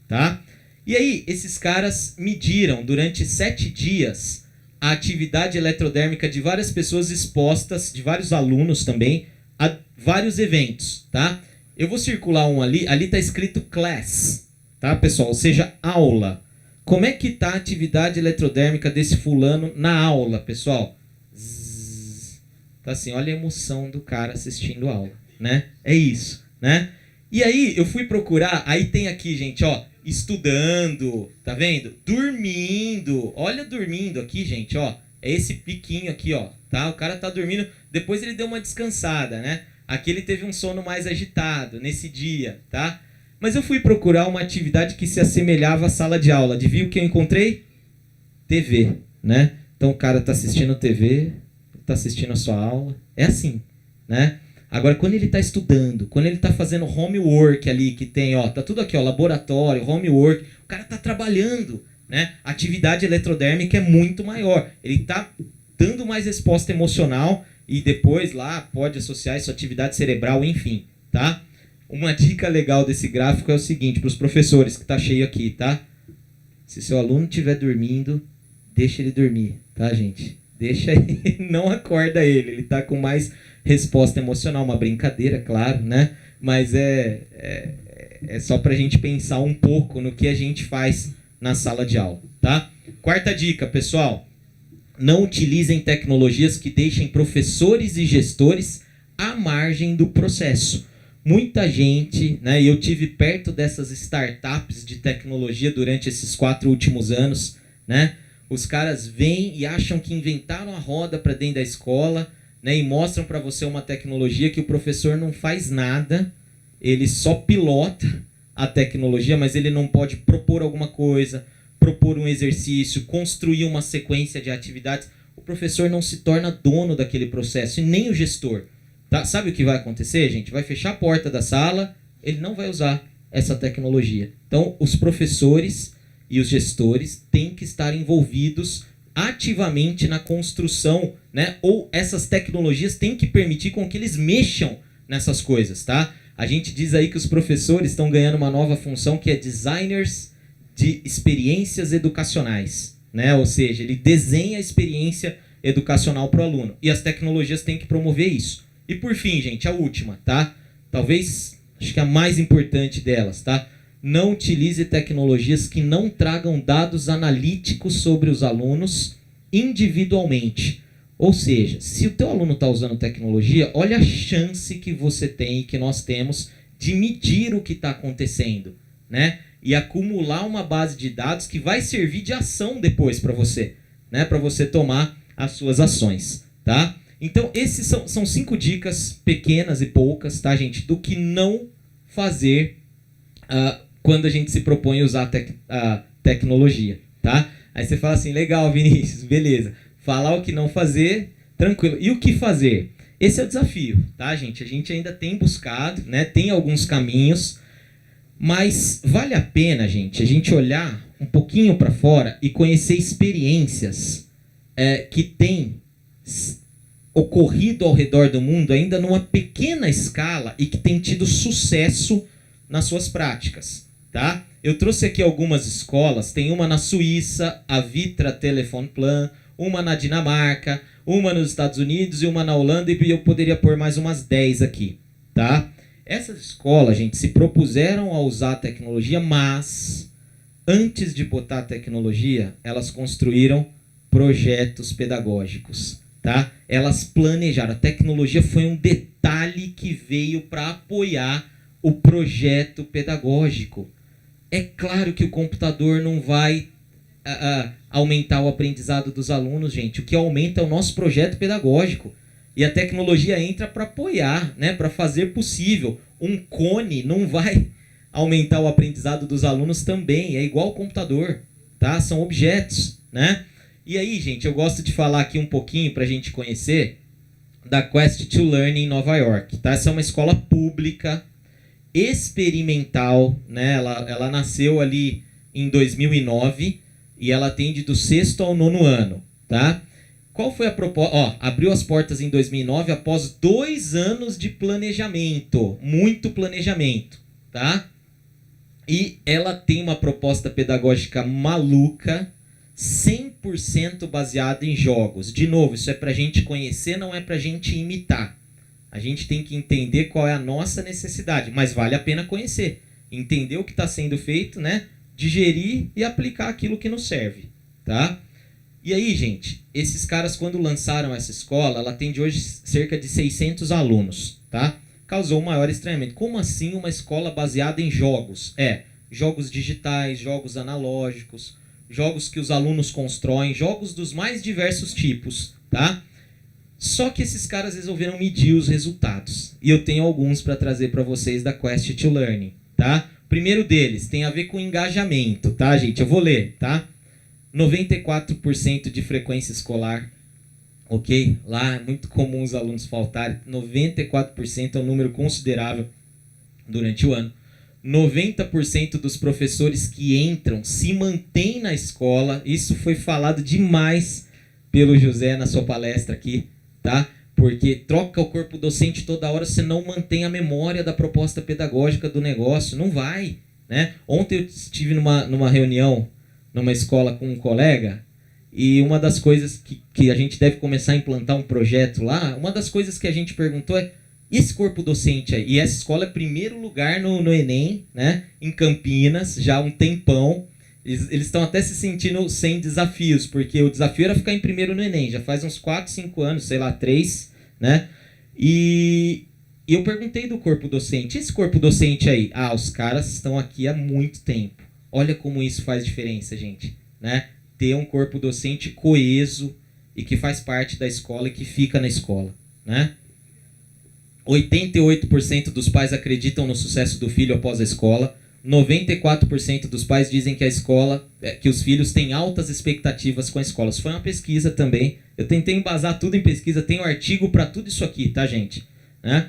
tá? E aí, esses caras mediram durante 7 dias a atividade eletrodérmica de várias pessoas expostas, de vários alunos também, a vários eventos, tá? Eu vou circular um ali tá escrito class, tá, pessoal? Ou seja, aula. Como é que tá a atividade eletrodérmica desse fulano na aula, pessoal? Tá assim, olha a emoção do cara assistindo a aula, né? É isso, né? E aí, eu fui procurar, aí tem aqui, gente, ó, estudando, tá vendo? Dormindo, olha dormindo aqui, gente, ó. É esse piquinho aqui, ó, tá? O cara tá dormindo, depois ele deu uma descansada, né? Aqui ele teve um sono mais agitado nesse dia, tá? Mas eu fui procurar uma atividade que se assemelhava à sala de aula. Adivinha o que eu encontrei? TV, né? Então o cara tá assistindo TV, tá assistindo a sua aula, é assim, né? Agora, quando ele tá estudando, quando ele tá fazendo homework ali, que tem, ó, tá tudo aqui, ó, laboratório, homework, o cara tá trabalhando, né? A atividade eletrodérmica é muito maior, ele tá dando mais resposta emocional e depois lá pode associar isso à atividade cerebral, enfim, tá? Uma dica legal desse gráfico é o seguinte, para os professores, que tá cheio aqui, tá? Se seu aluno estiver dormindo, deixa ele dormir, tá, gente? Deixa ele, não acorda ele tá com mais resposta emocional, uma brincadeira, claro, né? Mas É só para a gente pensar um pouco no que a gente faz na sala de aula, tá? Quarta dica, pessoal. Não utilizem tecnologias que deixem professores e gestores à margem do processo. Muita gente, né? Eu tive perto dessas startups de tecnologia durante esses 4 últimos anos, né? Os caras vêm e acham que inventaram a roda para dentro da escola, né? E mostram para você uma tecnologia que o professor não faz nada, ele só pilota a tecnologia, mas ele não pode propor alguma coisa, propor um exercício, construir uma sequência de atividades. O professor não se torna dono daquele processo, e nem o gestor. Tá? Sabe o que vai acontecer, gente? Vai fechar a porta da sala, ele não vai usar essa tecnologia. Então, os professores e os gestores têm que estar envolvidos ativamente na construção, né? Ou essas tecnologias têm que permitir com que eles mexam nessas coisas, tá? A gente diz aí que os professores estão ganhando uma nova função que é designers de experiências educacionais, né? Ou seja, ele desenha a experiência educacional para o aluno. E as tecnologias têm que promover isso. E por fim, gente, a última, tá? Talvez, acho que a mais importante delas, tá? Não utilize tecnologias que não tragam dados analíticos sobre os alunos individualmente. Ou seja, se o teu aluno está usando tecnologia, olha a chance que você tem e que nós temos de medir o que está acontecendo, né? E acumular uma base de dados que vai servir de ação depois para você, né? Para você tomar as suas ações, tá? Então, esses são 5 dicas pequenas e poucas, tá, gente? Do que não fazer quando a gente se propõe a usar a tecnologia, tá? Aí você fala assim, legal, Vinícius, beleza. Falar o que não fazer, tranquilo. E o que fazer? Esse é o desafio, tá, gente? A gente ainda tem buscado, né? Tem alguns caminhos, mas vale a pena, gente, a gente olhar um pouquinho para fora e conhecer experiências que têm ocorrido ao redor do mundo ainda numa pequena escala e que tem tido sucesso nas suas práticas, tá? Eu trouxe aqui algumas escolas, tem uma na Suíça, a Vitra Telefonplan, uma na Dinamarca, uma nos Estados Unidos e uma na Holanda, e eu poderia pôr mais umas 10 aqui, tá? Essas escolas, gente, se propuseram a usar a tecnologia, mas antes de botar a tecnologia, elas construíram projetos pedagógicos, tá? Elas planejaram. A tecnologia foi um detalhe que veio para apoiar o projeto pedagógico. É claro que o computador não vai aumentar o aprendizado dos alunos, gente. O que aumenta é o nosso projeto pedagógico. E a tecnologia entra para apoiar, né? Para fazer possível. Um cone não vai aumentar o aprendizado dos alunos também. É igual ao computador, tá? São objetos, né? E aí, gente, eu gosto de falar aqui um pouquinho para a gente conhecer da Quest to Learn em Nova York, tá? Essa é uma escola pública, experimental, né? Ela nasceu ali em 2009 e ela atende do 6º ao 9º ano, tá? Qual foi a proposta? Abriu as portas em 2009 após 2 anos de planejamento, muito planejamento, tá? E ela tem uma proposta pedagógica maluca, 100% baseada em jogos. De novo, isso é pra gente conhecer, não é pra gente imitar. A gente tem que entender qual é a nossa necessidade, mas vale a pena conhecer. Entender o que está sendo feito, né? Digerir e aplicar aquilo que nos serve, tá? E aí, gente, esses caras, quando lançaram essa escola, ela atende hoje cerca de 600 alunos, tá? Causou um maior estranhamento. Como assim uma escola baseada em jogos? Jogos digitais, jogos analógicos, jogos que os alunos constroem, jogos dos mais diversos tipos, tá? Só que esses caras resolveram medir os resultados. E eu tenho alguns para trazer para vocês da Quest to Learning, tá? O primeiro deles tem a ver com engajamento, tá, gente? Eu vou ler, tá? 94% de frequência escolar, ok? Lá é muito comum os alunos faltarem. 94% é um número considerável durante o ano. 90% dos professores que entram se mantêm na escola. Isso foi falado demais pelo José na sua palestra aqui, tá? Porque troca o corpo docente toda hora, você não mantém a memória da proposta pedagógica do negócio. Não vai, né? Ontem eu estive numa reunião, numa escola com um colega, e uma das coisas que a gente deve começar a implantar um projeto lá, uma das coisas que a gente perguntou é: E esse corpo docente aí? E essa escola é primeiro lugar no Enem, né? Em Campinas, já há um tempão. Eles estão até se sentindo sem desafios, porque o desafio era ficar em primeiro no Enem. Já faz uns 4, 5 anos, sei lá, 3, né? E eu perguntei do corpo docente. Esse corpo docente aí? Ah, os caras estão aqui há muito tempo. Olha como isso faz diferença, gente, né? Ter um corpo docente coeso e que faz parte da escola e que fica na escola, né? 88% dos pais acreditam no sucesso do filho após a escola. 94% dos pais dizem que a escola, que os filhos têm altas expectativas com a escola. Isso foi uma pesquisa também. Eu tentei embasar tudo em pesquisa, tenho artigo para tudo isso aqui, tá, gente? Né?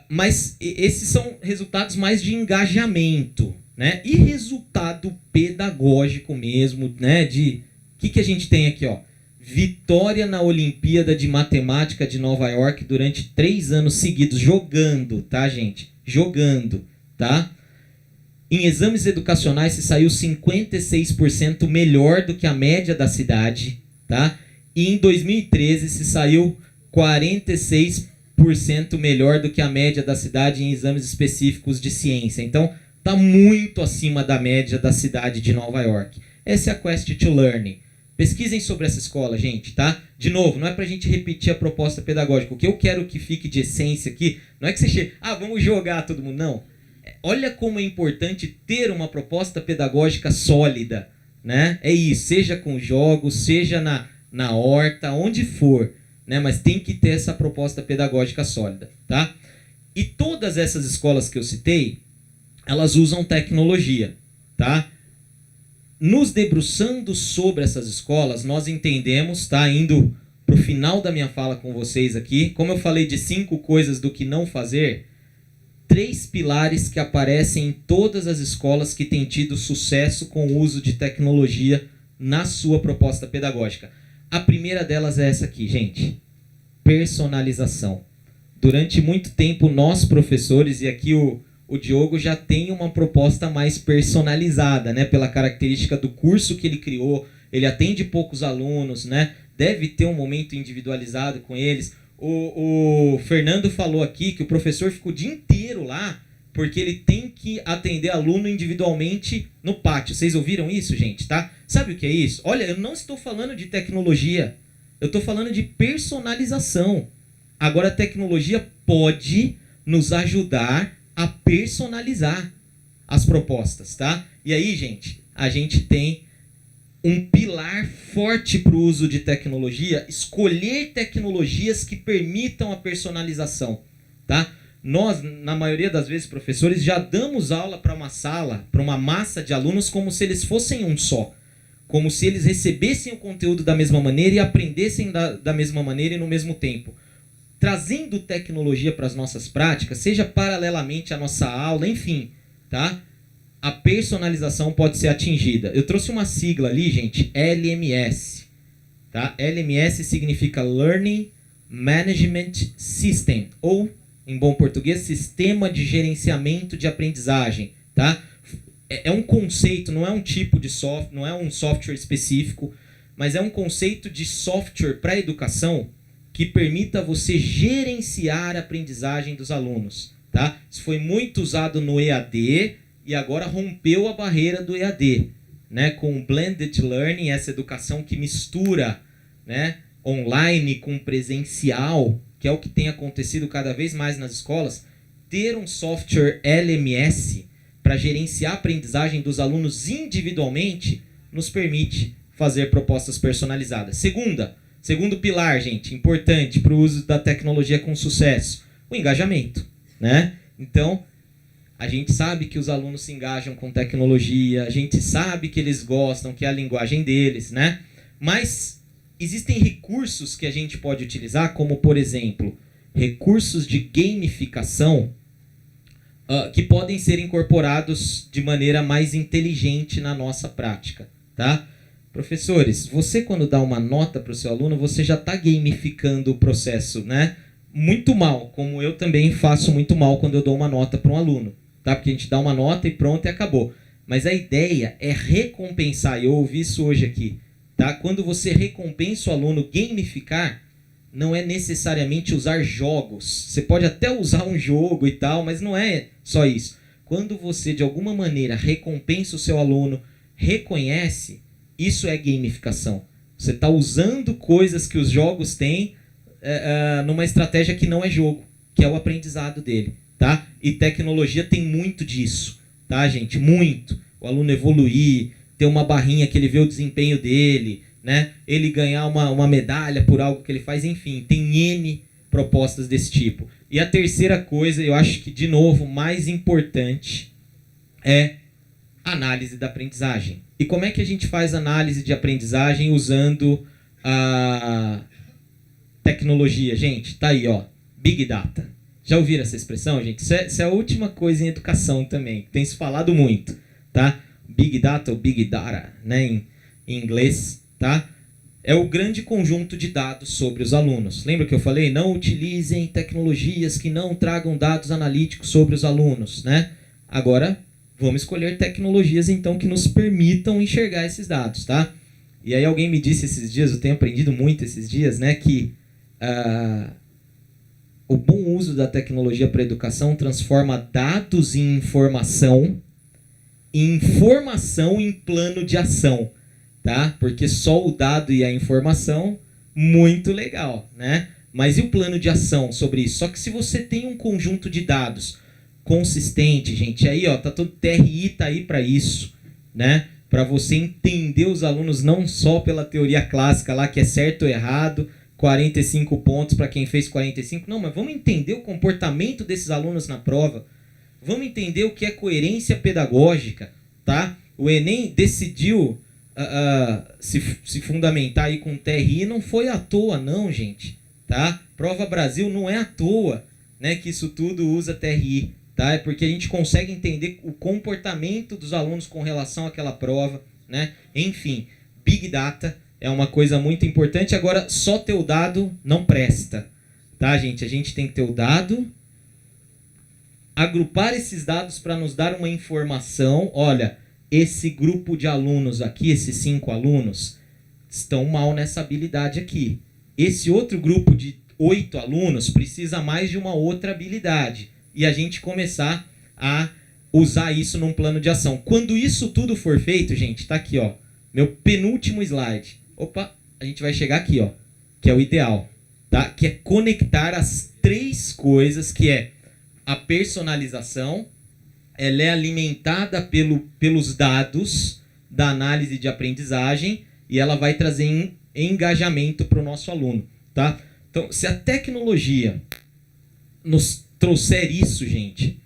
Mas esses são resultados mais de engajamento, né? E resultado pedagógico mesmo, né? De que a gente tem aqui, ó? Vitória na Olimpíada de Matemática de Nova York durante 3 anos seguidos, jogando, tá, gente? Jogando, tá? Em exames educacionais se saiu 56% melhor do que a média da cidade, tá? E em 2013 se saiu 46% melhor do que a média da cidade em exames específicos de ciência. Então, tá muito acima da média da cidade de Nova York. Essa é a Quest to Learning. Pesquisem sobre essa escola, gente, tá? De novo, não é pra gente repetir a proposta pedagógica. O que eu quero que fique de essência aqui, não é que você chegue, vamos jogar todo mundo, não. Olha como é importante ter uma proposta pedagógica sólida, né? É isso, seja com jogos, seja na horta, onde for, né? Mas tem que ter essa proposta pedagógica sólida, tá? E todas essas escolas que eu citei, elas usam tecnologia, tá? Nos debruçando sobre essas escolas, nós entendemos, tá? Indo para o final da minha fala com vocês aqui, como eu falei de 5 coisas do que não fazer, 3 pilares que aparecem em todas as escolas que têm tido sucesso com o uso de tecnologia na sua proposta pedagógica. A primeira delas é essa aqui, gente. Personalização. Durante muito tempo, nós professores, e aqui o Diogo já tem uma proposta mais personalizada, né? Pela característica do curso que ele criou, ele atende poucos alunos, né? Deve ter um momento individualizado com eles. O Fernando falou aqui que o professor fica o dia inteiro lá, porque ele tem que atender aluno individualmente no pátio. Vocês ouviram isso, gente, tá? Sabe o que é isso? Olha, eu não estou falando de tecnologia, eu estou falando de personalização. Agora, a tecnologia pode nos ajudar a personalizar as propostas, tá? E aí, gente, a gente tem um pilar forte para o uso de tecnologia, escolher tecnologias que permitam a personalização, tá? Nós, na maioria das vezes, professores, já damos aula para uma sala, para uma massa de alunos, como se eles fossem um só. Como se eles recebessem o conteúdo da mesma maneira e aprendessem da mesma maneira e no mesmo tempo. Trazendo tecnologia para as nossas práticas, seja paralelamente à nossa aula, enfim, tá? A personalização pode ser atingida. Eu trouxe uma sigla ali, gente, LMS. Tá? LMS significa Learning Management System, ou, em bom português, Sistema de Gerenciamento de Aprendizagem. Tá? É um conceito, não é um tipo de software, não é um software específico, mas é um conceito de software para a educação que permita você gerenciar a aprendizagem dos alunos. Tá? Isso foi muito usado no EAD e agora rompeu a barreira do EAD, né? Com o Blended Learning, essa educação que mistura, né, online com presencial, que é o que tem acontecido cada vez mais nas escolas. Ter um software LMS para gerenciar a aprendizagem dos alunos individualmente nos permite fazer propostas personalizadas. Segundo pilar, gente, importante para o uso da tecnologia com sucesso, o engajamento, né? Então, a gente sabe que os alunos se engajam com tecnologia, a gente sabe que eles gostam, que é a linguagem deles, né? Mas existem recursos que a gente pode utilizar, como, por exemplo, recursos de gamificação, que podem ser incorporados de maneira mais inteligente na nossa prática, tá? Professores, você quando dá uma nota para o seu aluno, você já está gamificando o processo, né? Muito mal, como eu também faço muito mal quando eu dou uma nota para um aluno, tá? Porque a gente dá uma nota e pronto, e acabou. Mas a ideia é recompensar, e eu ouvi isso hoje aqui, tá? Quando você recompensa o aluno, gamificar, não é necessariamente usar jogos. Você pode até usar um jogo e tal, mas não é só isso. Quando você, de alguma maneira, recompensa o seu aluno, reconhece, isso é gamificação. Você está usando coisas que os jogos têm numa estratégia que não é jogo, que é o aprendizado dele, tá? E tecnologia tem muito disso, tá, gente? Muito. O aluno evoluir, ter uma barrinha que ele vê o desempenho dele, né? Ele ganhar uma medalha por algo que ele faz, enfim, tem N propostas desse tipo. E a terceira coisa, eu acho que, de novo, mais importante é análise da aprendizagem. E como é que a gente faz análise de aprendizagem usando a tecnologia? Gente, tá aí, ó, Big Data. Já ouviram essa expressão, gente? Isso é a última coisa em educação também, tem se falado muito, tá? Big Data ou Big Data, né, em inglês, tá? É o grande conjunto de dados sobre os alunos. Lembra que eu falei? Não utilizem tecnologias que não tragam dados analíticos sobre os alunos, né? Agora, vamos escolher tecnologias, então, que nos permitam enxergar esses dados, tá? E aí alguém me disse esses dias, eu tenho aprendido muito esses dias, né, que o bom uso da tecnologia para a educação transforma dados em informação em plano de ação, tá? Porque só o dado e a informação, muito legal, né? Mas e o plano de ação sobre isso? Só que se você tem um conjunto de dados consistente, gente, aí, ó, tá todo TRI tá aí para isso, né? Para você entender os alunos não só pela teoria clássica lá, que é certo ou errado, 45 pontos para quem fez 45. Não, mas vamos entender o comportamento desses alunos na prova. Vamos entender o que é coerência pedagógica, tá? O Enem decidiu se fundamentar aí com TRI, não foi à toa não, gente, tá? Prova Brasil não é à toa, né, que isso tudo usa TRI, tá? É porque a gente consegue entender o comportamento dos alunos com relação àquela prova, né? Enfim, Big Data é uma coisa muito importante. Agora, só ter o dado não presta, tá, gente? A gente tem que ter o dado, agrupar esses dados para nos dar uma informação. Olha, esse grupo de alunos aqui, esses 5 alunos, estão mal nessa habilidade aqui. Esse outro grupo de 8 alunos precisa mais de uma outra habilidade. E a gente começar a usar isso num plano de ação. Quando isso tudo for feito, gente, tá aqui, ó, meu penúltimo slide. Opa, a gente vai chegar aqui, ó, que é o ideal, tá? Que é conectar as 3 coisas, que é a personalização, ela é alimentada pelos dados da análise de aprendizagem e ela vai trazer engajamento para o nosso aluno, tá? Então, se a tecnologia nos trouxer isso, gente,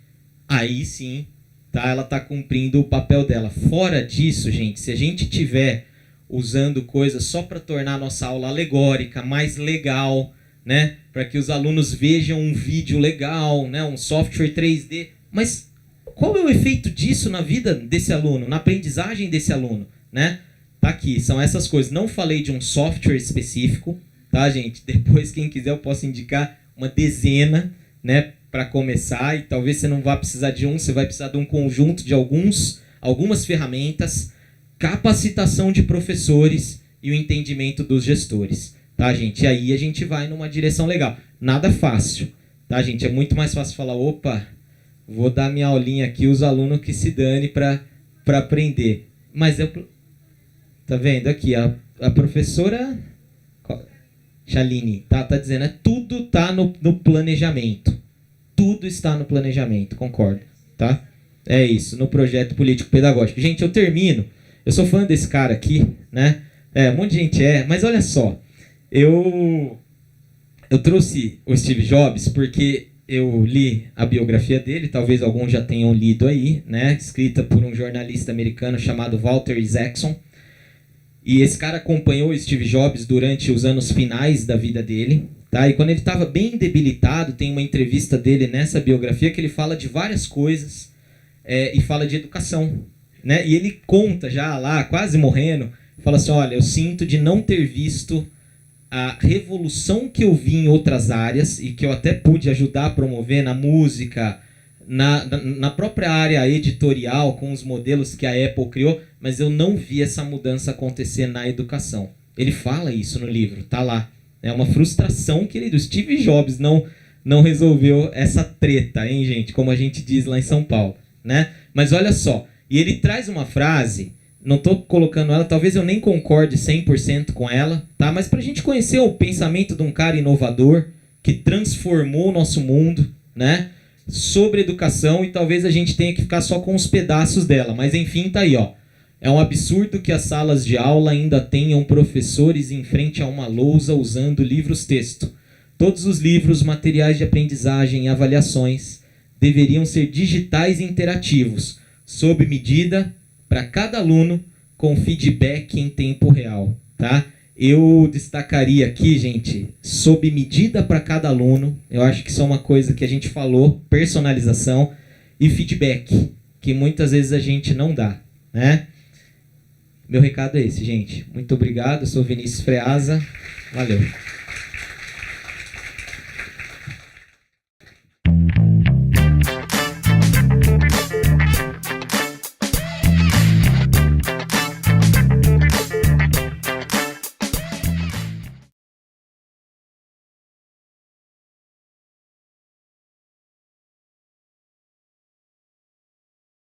aí sim, tá? Ela está cumprindo o papel dela. Fora disso, gente, se a gente tiver usando coisas só para tornar a nossa aula alegórica, mais legal, né? Para que os alunos vejam um vídeo legal, né? Um software 3D. Mas qual é o efeito disso na vida desse aluno, na aprendizagem desse aluno, né? Tá aqui, são essas coisas. Não falei de um software específico, tá, gente? Depois, quem quiser, eu posso indicar uma dezena, né? Para começar, e talvez você não vá precisar de um, você vai precisar de um conjunto de algumas ferramentas, capacitação de professores e o entendimento dos gestores, tá, gente? E aí a gente vai numa direção legal. Nada fácil, tá, gente? É muito mais fácil falar, opa, vou dar minha aulinha aqui, os alunos que se dane para aprender. Mas tá vendo aqui, a professora Chaline tá dizendo, tudo tá no planejamento. Tudo está no planejamento, concordo, tá? É isso, no projeto político-pedagógico. Gente, eu termino. Eu sou fã desse cara aqui, né? Um monte de gente mas olha só. Eu trouxe o Steve Jobs porque eu li a biografia dele, talvez alguns já tenham lido aí, né? Escrita por um jornalista americano chamado Walter Isaacson. E esse cara acompanhou o Steve Jobs durante os anos finais da vida dele, tá? E quando ele estava bem debilitado, tem uma entrevista dele nessa biografia que ele fala de várias coisas e fala de educação, né? E ele conta já lá, quase morrendo, fala assim, olha, eu sinto de não ter visto a revolução que eu vi em outras áreas e que eu até pude ajudar a promover na música, na própria área editorial, com os modelos que a Apple criou, mas eu não vi essa mudança acontecer na educação. Ele fala isso no livro, tá lá. É uma frustração, querido. Steve Jobs não resolveu essa treta, hein, gente? Como a gente diz lá em São Paulo, né? Mas olha só, e ele traz uma frase, não estou colocando ela, talvez eu nem concorde 100% com ela, tá? Mas para a gente conhecer o pensamento de um cara inovador, que transformou o nosso mundo, né? Sobre educação, e talvez a gente tenha que ficar só com os pedaços dela. Mas enfim, tá aí, ó. É um absurdo que as salas de aula ainda tenham professores em frente a uma lousa usando livros-texto. Todos os livros, materiais de aprendizagem e avaliações deveriam ser digitais e interativos, sob medida para cada aluno, com feedback em tempo real, tá? Eu destacaria aqui, gente, sob medida para cada aluno. Eu acho que isso é uma coisa que a gente falou, personalização e feedback, que muitas vezes a gente não dá, né? Meu recado é esse, gente. Muito obrigado, eu sou Vinícius Freasa. Valeu.